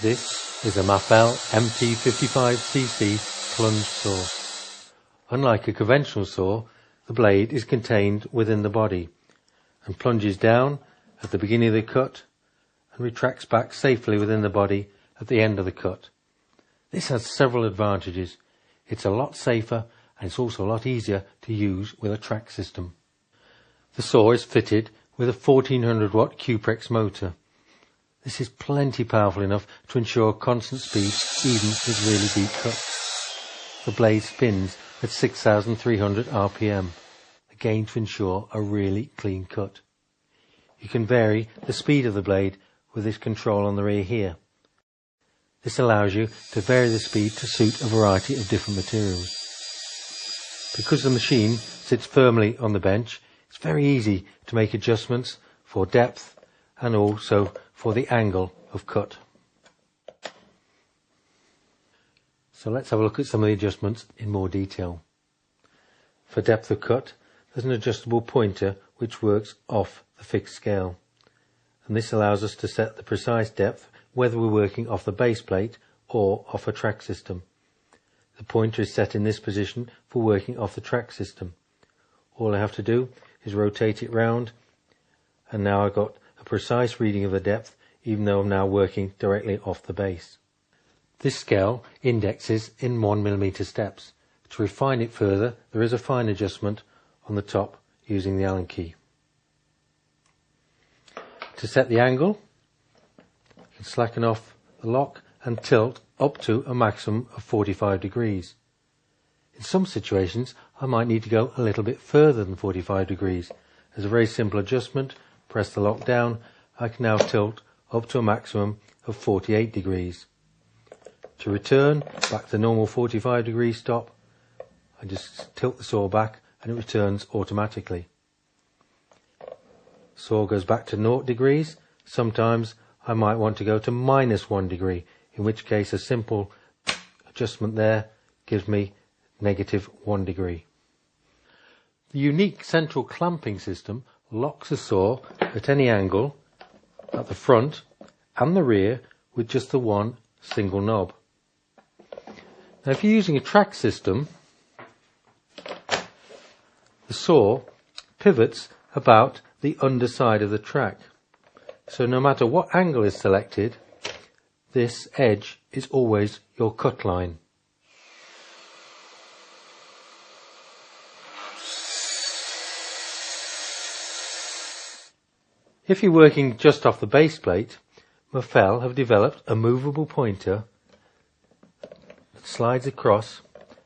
This is a Mafell MT55cc plunge saw. Unlike a conventional saw, the blade is contained within the body and plunges down at the beginning of the cut and retracts back safely within the body at the end of the cut. This has several advantages. It's a lot safer and it's also a lot easier to use with a track system. The saw is fitted with a 1400 watt Cuprex motor. This is plenty powerful enough to ensure constant speed even with really deep cuts. The blade spins at 6,300 RPM, again to ensure a really clean cut. You can vary the speed of the blade with this control on the rear here. This allows you to vary the speed to suit a variety of different materials. Because the machine sits firmly on the bench, it's very easy to make adjustments for depth and also for the angle of cut. So let's have a look at some of the adjustments in more detail. For depth of cut, there's an adjustable pointer which works off the fixed scale, and this allows us to set the precise depth whether we're working off the base plate or off a track system. The pointer is set in this position for working off the track system. All I have to do is rotate it round, and now I've got a precise reading of the depth even though I'm now working directly off the base. This scale indexes in 1mm steps. To refine it further, there is a fine adjustment on the top using the Allen key. To set the angle, you can slacken off the lock and tilt up to a maximum of 45 degrees. In some situations I might need to go a little bit further than 45 degrees. As a very simple adjustment, press the lock down, I can now tilt up to a maximum of 48 degrees. To return back to normal 45 degree stop, I just tilt the saw back and it returns automatically. Saw goes back to 0 degrees. Sometimes I might want to go to -1 degree, in which case a simple adjustment there gives me -1 degree. The unique central clamping system locks the saw at any angle at the front and the rear with just the one single knob. Now if you're using a track system, the saw pivots about the underside of the track. So no matter what angle is selected, this edge is always your cut line. If you're working just off the base plate, Mafell have developed a movable pointer that slides across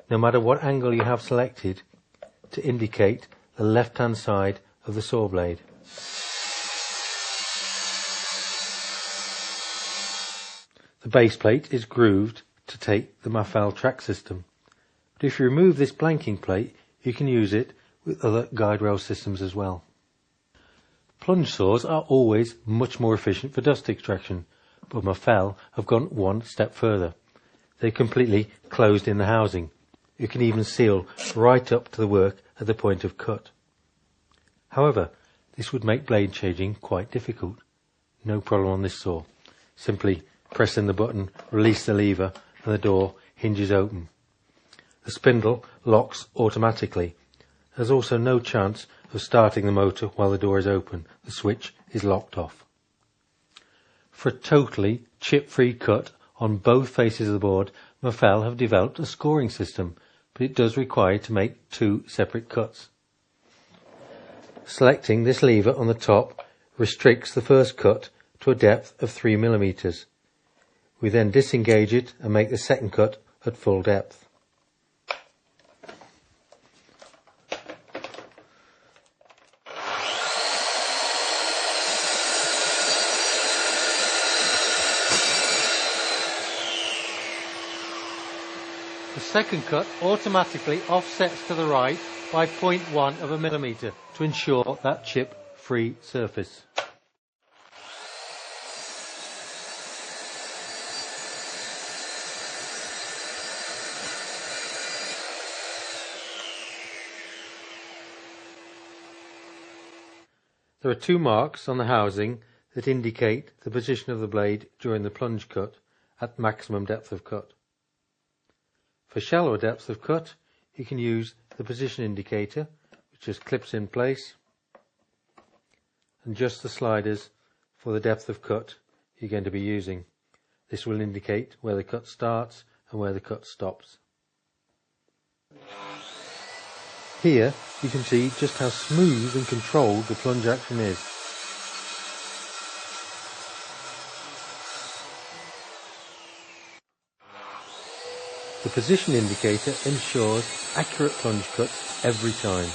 no matter what angle you have selected to indicate the left-hand side of the saw blade. The base plate is grooved to take the Mafell track system, but if you remove this blanking plate, you can use it with other guide rail systems as well. Plunge saws are always much more efficient for dust extraction, but Mafell have gone one step further. They're completely closed in the housing. You can even seal right up to the work at the point of cut. However, this would make blade changing quite difficult. No problem on this saw. Simply press in the button, release the lever, and the door hinges open. The spindle locks automatically. There's also no chance of starting the motor while the door is open. The switch is locked off. For a totally chip-free cut on both faces of the board, Mafell have developed a scoring system, but it does require to make two separate cuts. Selecting this lever on the top restricts the first cut to a depth of 3mm. We then disengage it and make the second cut at full depth. The second cut automatically offsets to the right by 0.1 of a millimetre to ensure that chip-free surface. There are two marks on the housing that indicate the position of the blade during the plunge cut, at maximum depth of cut. For shallower depth of cut, you can use the position indicator, which just clips in place, and adjust the sliders for the depth of cut you're going to be using. This will indicate where the cut starts and where the cut stops. Here you can see just how smooth and controlled the plunge action is. The position indicator ensures accurate plunge cuts every time.